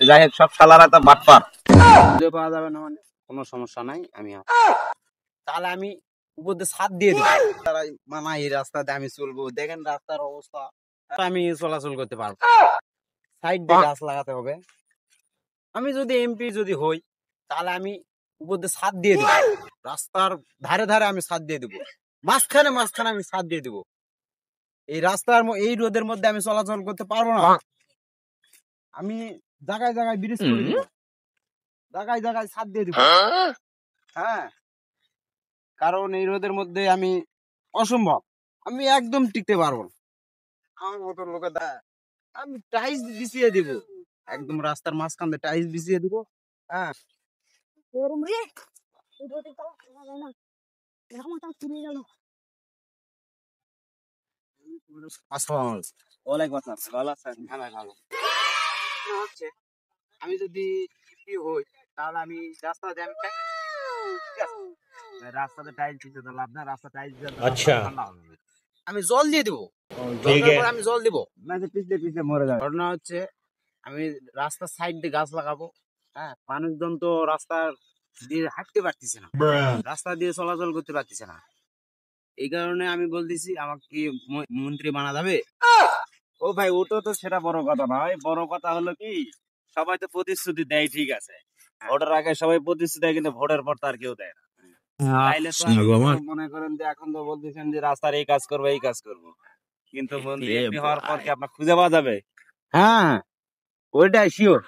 যাই হোক, সব শালারা তো বাটপার। খুঁজে পাওয়া যাবে না মানে কোনো সমস্যা নাই। তাহলে আমি উপর দিয়ে ছাদ দিয়ে দিই, তারা মানা এই রাস্তাতে আমি চলবো। দেখেন রাস্তার অবস্থা, আমি চলাচল করতে পারবো। সাইড দিয়ে গাছ লাগাতে হবে। আমি যদি এমপি যদি হই, তাহলে আমি উপর দিয়ে ছাদ দিয়ে দিব। রাস্তার ধারে ধারে আমি ছাদ দিয়ে দিব, মাঝখানে মাঝখানে আমি ছাদ দিয়ে দিব। এই রাস্তার এই রোদের মধ্যে আমি চলাচল করতে পারবো না। আমি জায়গায় জায়গায় ব্রিজ করে দিব, জায়গায় জায়গায় ছাদ দিয়ে দিব। হ্যাঁ, কারণ এই রোদের মধ্যে আমি অসম্ভব, আমি একদম টিকতে পারবো না। আমার মতো লোকে আমি টাইলস বিছিয়ে দিব, একদম রাস্তার মাঝখান দিয়ে টাইলস বিছিয়ে দিব। হ্যাঁ, আমি যদি হই, তাহলে আমি রাস্তাতে রাস্তাতে টাইলস দিতে লাভ না, রাস্তা টাইলস আমি জল দিয়ে দিব। আমি জল দিব না যে পিছলে পিছলে মরে যাবে। ঘটনা হচ্ছে আমি রাস্তার সাইড দিয়ে গাছ লাগাবো। হ্যাঁ, মানুষজন তো রাস্তা দিয়ে হাঁটতে পারতেছে না, রাস্তা দিয়ে চলাচল করতে পারতেছে না। এই কারণে আমি বলতেছি, আমাকে কি মন্ত্রী বানা যাবে? ও ভাই, ওটা তো সেটা বড় কথা নয়। বড় কথা হলো কি, সবাই তো প্রতিশ্রুতি দেয়, ঠিক আছে, ভোটের আগে সবাই প্রতিশ্রুতি দেয়, কিন্তু ভোটের পর তো আর কেউ দেয় না। মনে করেন যে এখন তো বলতেছেন যে রাস্তার এই কাজ করবো এই কাজ করবো, কিন্তু মন্ত্রী হওয়ার পর কি আপনার খুঁজে পাওয়া যাবে? হ্যাঁ, ওইটাই শিওর।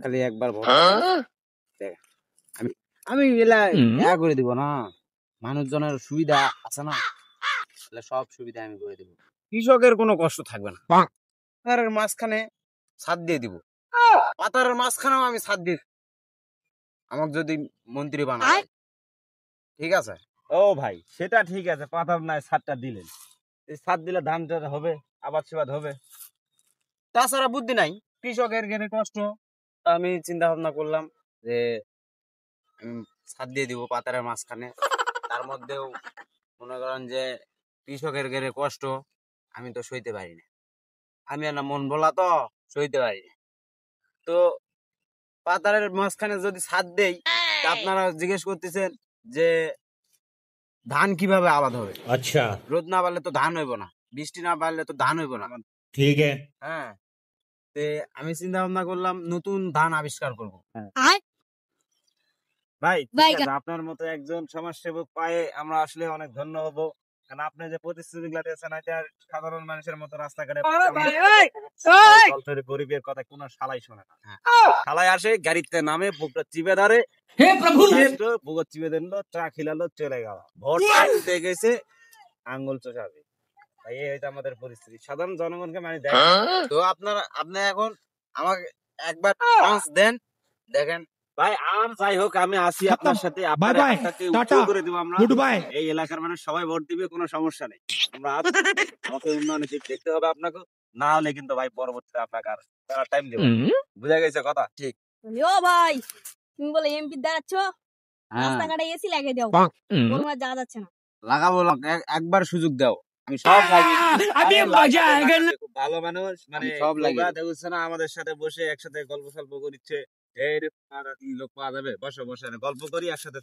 খালি একবার আমি করে দিব না, মানুষজনের সুবিধা আছে না, সব সুবিধা আমি করে দিব। কৃষকের কোনো কষ্ট থাকবে না। পাতারের মাঝখানে ছাদ দিয়ে দিব, পাতারের মাঝখানেও আমি ছাদ দিই, আমাকে যদি মন্ত্রী বানায়। ঠিক আছে? ও ভাই, সেটা ঠিক আছে, পাতার নাই ছাদটা দিলেন, এই ছাদ দিলে ধানটা হবে, আবাদ সেবাদ হবে। তাছাড়া বুদ্ধি নাই, কৃষকের গেলে কষ্ট। আমি চিন্তা ভাবনা করলাম যে আমি ছাদ দিয়ে দিব পাতারের মাঝখানে। তার মধ্যেও মনে করেন যে কৃষকের গেলে কষ্ট, আমি তো সইতে পারি না, আমি না মন বলা তো সইতে পারি না। তো পাতারের মাঝখানে যদি ছাদ দেই, আপনারা জিজ্ঞেস করতেছেন যে ধান কিভাবে আবাদ হবে? আচ্ছা, রোদ না পারলে তো ধান হইব না, বৃষ্টি না পারলে তো ধান হইব না। ঠিক আছে। হ্যাঁ, আমি চিন্তা ভাবনা করলাম নতুন ধান আবিষ্কার করবো। ভাই, আপনার মতো একজন সমাজসেবক পায়ে আমরা আসলে অনেক ধন্য হবো। কারণ আপনি যে প্রতিশ্রুতি গুলা দিয়েছেন, সাধারণ মানুষের মতো রাস্তাঘাটে গরিবের কথা কোন শালাই শোনে না। শালাই আসে, গাড়িতে নামে, বুকটা চিপে ধরে, বুকটা চিপে দিল, চা খিলালো, চলে গেল। ভোট পেয়ে গেছে, আঙ্গুল চোষাবে। এই হয়তো আমাদের পরিস্থিতি, সাধারণ জনগণকে মানে দেয়। তো আপনি এখন আমাকে একবার চান্স দেন, দেখেন ভাই। যাই হোক, আমি আসি আপনার সাথে, করে দিব আমরা। এই এলাকার মানুষ সবাই ভোট দিবে, কোনো সমস্যা নেই। আমরা আমাকে উন্নয়নের দিক দেখতে হবে আপনাকে, না হলে কিন্তু ভাই পরবর্তীতে আপনাকে আর টাইম দেব। বুঝা গেছে কথা? ঠিক। ভাই, তুমি বলে এমপি দাঁড়াচ্ছ, রাস্তাঘাটে এসি লাগিয়ে দাও, কোনো আর যাওয়া যাচ্ছে না। লাগাবো, একবার সুযোগ দাও, আমি সব ভালো মানুষ, মানে সব লাগে দেখছে না, আমাদের সাথে বসে একসাথে গল্প সল্প করিচ্ছে। লোক পাওয়া যাবে, বসে বসে গল্প করি একসাথে,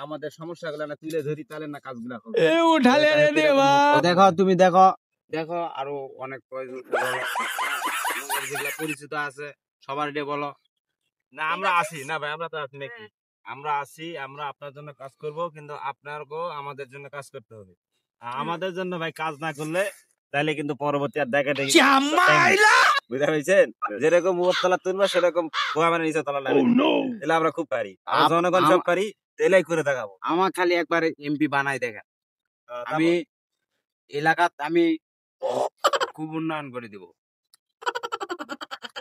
আমাদের সমস্যা গুলা না তুলে ধরি, তাহলে না কাজগুলা দেখো। তুমি দেখো দেখো, আরো অনেক যেগুলা পরিচিত আছে সবার বলো না। আমরা আসি না ভাই, আমরা তো আছি নাকি? আমরা আসি, আমরা আপনার জন্য কাজ করব, কিন্তু আপনারকেও আমাদের জন্য কাজ করতে হবে। আমাদের জন্য ভাই কাজ না করলে তাহলে কিন্তু পরবর্তী আর দেখা দেখি, বুঝতে পেরেছেন? যেরকম উপরতলা তুলবো সেরকম নিচে তলা লাগবে, তাহলে আমরা খুব পারি, জনগণ সব পারি, তাহলেই করে দেখাবো। আমার খালি একবার এমপি বানাই দেখেন, আমি এলাকাত আমি খুব উন্নয়ন করে দিব।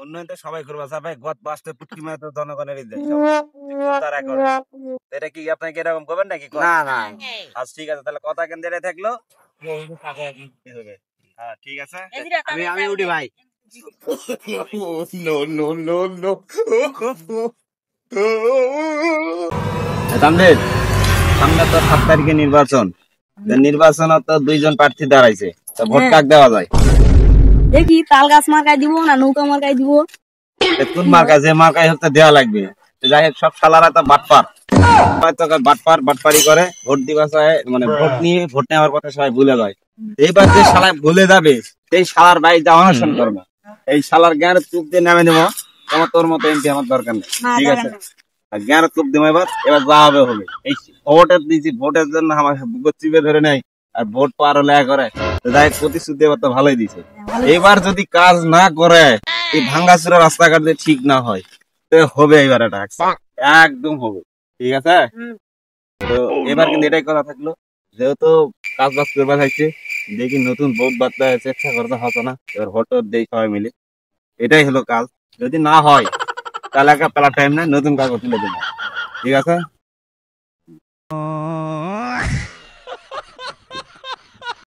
উন্নয়ন তো সবাই করবো, ভাই গত বাসতে পুটকি মারে তো জনগণের এটা কি আপনাকে এরকম করবেন নাকি? না না, আচ্ছা ঠিক আছে, তাহলে কথা কেন দেড়ে থাকলো। হ্যাঁ ঠিক আছে, আমি উঠি ভাই। সামনে তো 7 তারিখে নির্বাচন, তো 2জন প্রার্থী দাঁড়াইছে, তো ভোট কাক দেওয়া যায়? দেখি তাল গাছ মার্কায় দিব না নৌকা মার্কায় দিব। কোন মার্কা, যে মার্কায় হচ্ছে দেওয়া লাগবে। যাই হোক, সব শালারা তো বাটপার, হয়তো বাটপার বাটপারি করে, ভোট দিবা চায়, মানে ভোট নিয়ে ভোট নেওয়ার কথা সবাই ভুলে যায়। এইবার যে শালা ভুলে যাবে সেই শালার বাড়ি যা অনশন করবো, এই শালার জ্ঞানের চুপ দিয়ে নামে দেবো। তোমার তোর মতো এমপি আমার দরকার নেই, ঠিক আছে? আর জ্ঞানের চুপ দেবো, এবার এবার যা হবে হবে। এই ভোটের দিয়েছি, ভোটের জন্য আমার বুকে চিপে ধরে নেয় আর ভোট পার হলে করে। যাই প্রতিশ্রুতি এবার তো ভালোই দিছে। এবার যদি কাজ না করে, এই ভাঙ্গাচুরা রাস্তাঘাট দিয়ে ঠিক না হয়, তো হবে এবার এটা একদম হবে, ঠিক আছে? তো এবার কিন্তু এটাই কথা থাকলো, যেহেতু কাজ বাজ করবা থাকছে, দেখি নতুন ভোট বার্তা চেষ্টা করতে হতো না, এবার ভোট দেই সবাই মিলে, এটাই হলো কাজ। যদি না হয় তাহলে একটা পেলা টাইম নেই, নতুন কাগজ তুলে দেবো, ঠিক আছে?